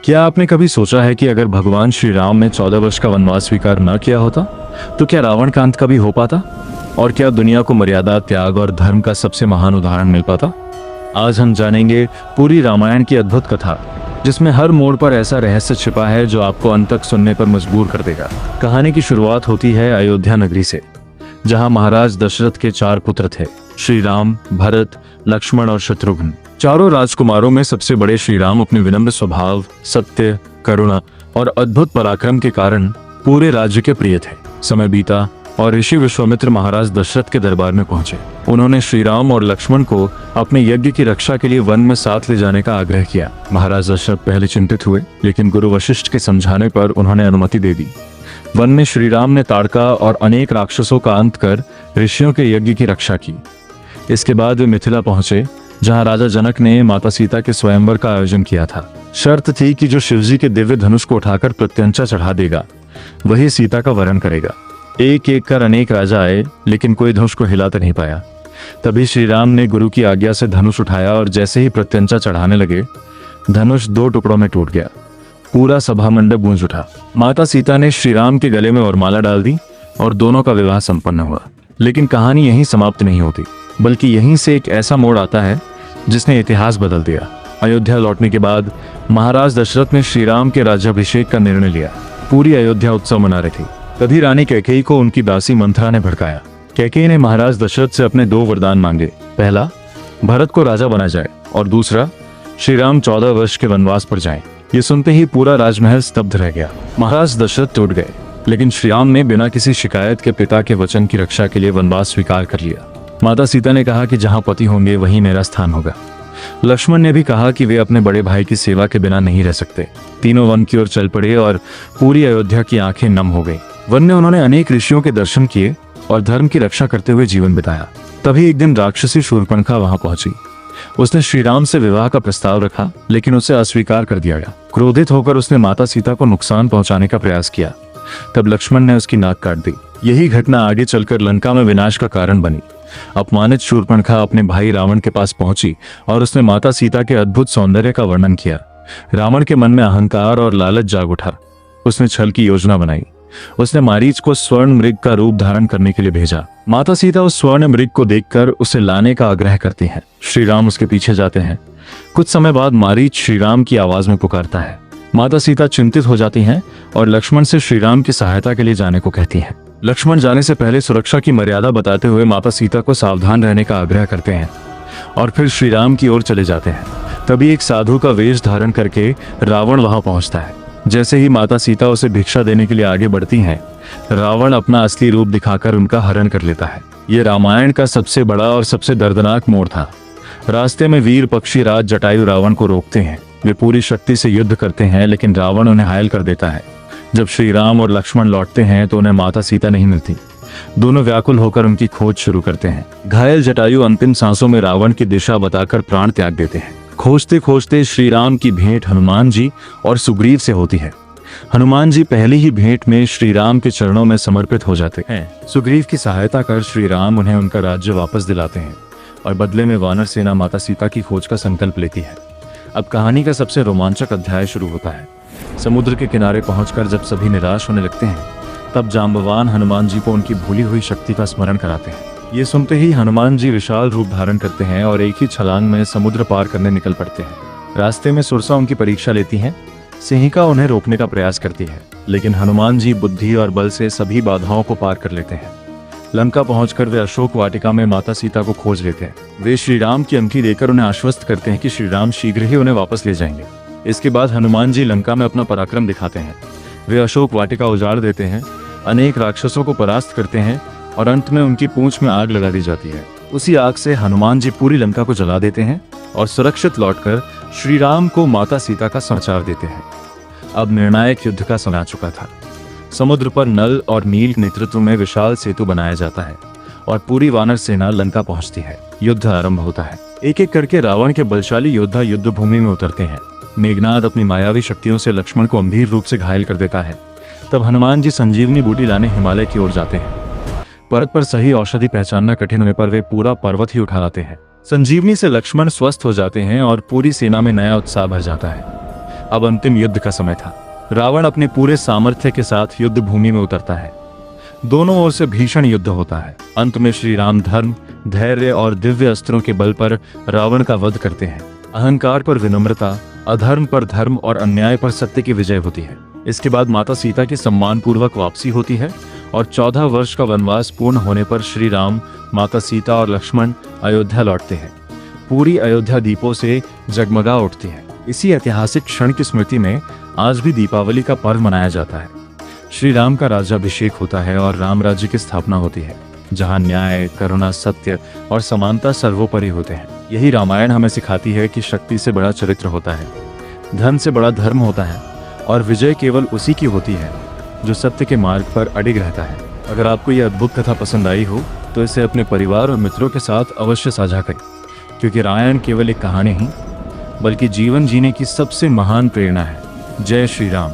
क्या आपने कभी सोचा है कि अगर भगवान श्री राम ने 14 वर्ष का वनवास स्वीकार न किया होता तो क्या रावण का अंत कभी हो पाता, और क्या दुनिया को मर्यादा, त्याग और धर्म का सबसे महान उदाहरण मिल पाता। आज हम जानेंगे पूरी रामायण की अद्भुत कथा, जिसमें हर मोड़ पर ऐसा रहस्य छिपा है जो आपको अंत तक सुनने पर मजबूर कर देगा। कहानी की शुरुआत होती है अयोध्या नगरी से, जहां महाराज दशरथ के 4 पुत्र थे, श्री राम, भरत, लक्ष्मण और शत्रुघ्न। चारों राजकुमारों में सबसे बड़े श्री राम अपने विनम्र स्वभाव, सत्य, करुणा और अद्भुत पराक्रम के कारण पूरे राज्य के प्रिय थे। समय बीता और ऋषि विश्वामित्र महाराज दशरथ के दरबार में पहुंचे। उन्होंने श्री राम और लक्ष्मण को अपने यज्ञ की रक्षा के लिए वन में साथ ले जाने का आग्रह किया। महाराज दशरथ पहले चिंतित हुए, लेकिन गुरु वशिष्ठ के समझाने पर उन्होंने अनुमति दे दी। वन में श्री राम ने ताड़का और अनेक राक्षसों का अंत कर ऋषियों के यज्ञ की रक्षा की। इसके बाद वे मिथिला पहुंचे, जहां राजा जनक ने माता सीता के स्वयंवर का आयोजन किया था। शर्त थी कि जो शिवजी के दिव्य धनुष को उठाकर प्रत्यंचा चढ़ा देगा, वही सीता का वरण करेगा। एक एक कर अनेक राजा आए, लेकिन कोई धनुष को हिलाता नहीं पाया। तभी श्री राम ने गुरु की आज्ञा से धनुष उठाया और जैसे ही प्रत्यंचा चढ़ाने लगे, धनुष 2 टुकड़ों में टूट गया। पूरा सभा मंडप गूंज उठा। माता सीता ने श्री राम के गले में वरमाला डाल दी और दोनों का विवाह संपन्न हुआ। लेकिन कहानी यहीं समाप्त नहीं होती, बल्कि यहीं से एक ऐसा मोड़ आता है जिसने इतिहास बदल दिया। अयोध्या लौटने के बाद महाराज दशरथ ने श्री राम के राज्याभिषेक का निर्णय लिया। पूरी अयोध्या उत्सव मना रही थी। तभी रानी कैकेयी को उनकी दासी मंथरा ने भड़काया। कैकेयी ने महाराज दशरथ से अपने 2 वरदान मांगे। पहला, भरत को राजा बना जाए, और दूसरा, श्री राम 14 वर्ष के वनवास पर जाएं। ये सुनते ही पूरा राजमहल स्तब्ध रह गया। महाराज दशरथ टूट गए, लेकिन श्री राम ने बिना किसी शिकायत के पिता के वचन की रक्षा के लिए वनवास स्वीकार कर लिया। माता सीता ने कहा कि जहां पति होंगे वहीं मेरा स्थान होगा। लक्ष्मण ने भी कहा कि वे अपने बड़े भाई की सेवा के बिना नहीं रह सकते। तीनों वन की ओर चल पड़े और पूरी अयोध्या की आंखें नम हो गई। वन में उन्होंने अनेक ऋषियों के दर्शन किए और धर्म की रक्षा करते हुए जीवन बिताया। तभी एक दिन राक्षसी शूर्पणखा वहां पहुंची। उसने श्री राम से विवाह का प्रस्ताव रखा, लेकिन उसे अस्वीकार कर दिया गया। क्रोधित होकर उसने माता सीता को नुकसान पहुंचाने का प्रयास किया। तब लक्ष्मण ने उसकी नाक काट दी। यही घटना आगे चलकर लंका में विनाश का कारण बनी। अपमानित शूर्पणखा अपने भाई रावण के पास पहुंची और उसने माता सीता के अद्भुत सौंदर्य का वर्णन किया। रावण के मन में अहंकार और लालच जाग उठा। उसने छल की योजना बनाई। उसने मारीच को स्वर्ण मृग का रूप धारण करने के लिए भेजा। माता सीता उस स्वर्ण मृग को देखकर उसे लाने का आग्रह करती हैं। श्री राम उसके पीछे जाते हैं। कुछ समय बाद मारीच श्री राम की आवाज में पुकारता है। माता सीता चिंतित हो जाती हैं और लक्ष्मण से श्री राम की सहायता के लिए जाने को कहती हैं। लक्ष्मण जाने से पहले सुरक्षा की मर्यादा बताते हुए माता सीता को सावधान रहने का आग्रह करते हैं और फिर श्री राम की ओर चले जाते हैं। तभी एक साधु का वेश धारण करके रावण वहां पहुंचता है। जैसे ही माता सीता उसे भिक्षा देने के लिए आगे बढ़ती हैं, रावण अपना असली रूप दिखाकर उनका हरण कर लेता है। ये रामायण का सबसे बड़ा और सबसे दर्दनाक मोड़ था। रास्ते में वीर पक्षी राज जटायु रावण को रोकते हैं। वे पूरी शक्ति से युद्ध करते हैं, लेकिन रावण उन्हें घायल कर देता है। जब श्री राम और लक्ष्मण लौटते हैं तो उन्हें माता सीता नहीं मिलती। दोनों व्याकुल होकर उनकी खोज शुरू करते हैं। घायल जटायु अंतिम सांसों में रावण की दिशा बताकर प्राण त्याग देते हैं। खोजते खोजते श्री राम की भेंट हनुमान जी और सुग्रीव से होती है। हनुमान जी पहली ही भेंट में श्री राम के चरणों में समर्पित हो जाते हैं। सुग्रीव की सहायता कर श्री राम उन्हें उनका राज्य वापस दिलाते हैं और बदले में वानर सेना माता सीता की खोज का संकल्प लेती है। अब कहानी का सबसे रोमांचक अध्याय शुरू होता है। समुद्र के किनारे पहुंचकर जब सभी निराश होने लगते हैं, तब जांबवान हनुमान जी को उनकी भूली हुई शक्ति का स्मरण कराते हैं। ये सुनते ही हनुमान जी विशाल रूप धारण करते हैं और एक ही छलांग में समुद्र पार करने निकल पड़ते हैं। रास्ते में सुरसा उनकी परीक्षा लेती है। सिंहिका उन्हें रोकने का प्रयास करती है, लेकिन हनुमान जी बुद्धि और बल से सभी बाधाओं को पार कर लेते हैं। लंका पहुंचकर वे अशोक वाटिका में माता सीता को खोज लेते हैं। वे श्री राम की अंगठी देकर उन्हें आश्वस्त करते हैं कि श्री राम शीघ्र ही उन्हें वापस ले जाएंगे। इसके बाद हनुमान जी लंका में अपना पराक्रम दिखाते हैं। वे अशोक वाटिका उजाड़ देते हैं, अनेक राक्षसों को परास्त करते हैं और अंत में उनकी पूंछ में आग लगा दी जाती है। उसी आग से हनुमान जी पूरी लंका को जला देते हैं और सुरक्षित लौटकर श्री राम को माता सीता का समाचार देते हैं। अब निर्णायक युद्ध का समय आ चुका था। समुद्र पर नल और नील के नेतृत्व में विशाल सेतु बनाया जाता है और पूरी वानर सेना लंका पहुंचती है। युद्ध आरंभ होता है। एक एक करके रावण के बलशाली योद्धा युद्ध भूमि में उतरते हैं। मेघनाद अपनी मायावी शक्तियों से लक्ष्मण को गंभीर रूप से घायल कर देता है। तब हनुमान जी संजीवनी बूटी लाने हिमालय की ओर जाते हैं। पर्वत पर सही औषधि पहचानना कठिन होने पर वे पूरा पर्वत ही उठा लाते हैं। संजीवनी से लक्ष्मण स्वस्थ हो जाते हैं और पूरी सेना में नया उत्साह भर जाता है। अब अंतिम युद्ध का समय था। रावण अपने पूरे सामर्थ्य के साथ युद्ध भूमि में उतरता है। दोनों ओर से भीषण युद्ध होता है। अंत में श्री राम धर्म, धैर्य और दिव्य अस्त्रों के बल पर रावण का वध करते हैं। अहंकार पर विनम्रता, अधर्म पर धर्म और अन्याय पर सत्य की विजय होती है। इसके बाद माता सीता की सम्मान पूर्वक वापसी होती है और 14 वर्ष का वनवास पूर्ण होने पर श्री राम, माता सीता और लक्ष्मण अयोध्या लौटते हैं। पूरी अयोध्या दीपों से जगमगा उठती है। इसी ऐतिहासिक क्षण की स्मृति में आज भी दीपावली का पर्व मनाया जाता है। श्री राम का राज्याभिषेक होता है और राम राज्य की स्थापना होती है, जहां न्याय, करुणा, सत्य और समानता सर्वोपरि होते हैं। यही रामायण हमें सिखाती है कि शक्ति से बड़ा चरित्र होता है, धन से बड़ा धर्म होता है और विजय केवल उसी की होती है जो सत्य के मार्ग पर अडिग रहता है। अगर आपको यह अद्भुत कथा पसंद आई हो तो इसे अपने परिवार और मित्रों के साथ अवश्य साझा करें, क्योंकि रामायण केवल एक कहानी नहीं बल्कि जीवन जीने की सबसे महान प्रेरणा है। जय श्री राम।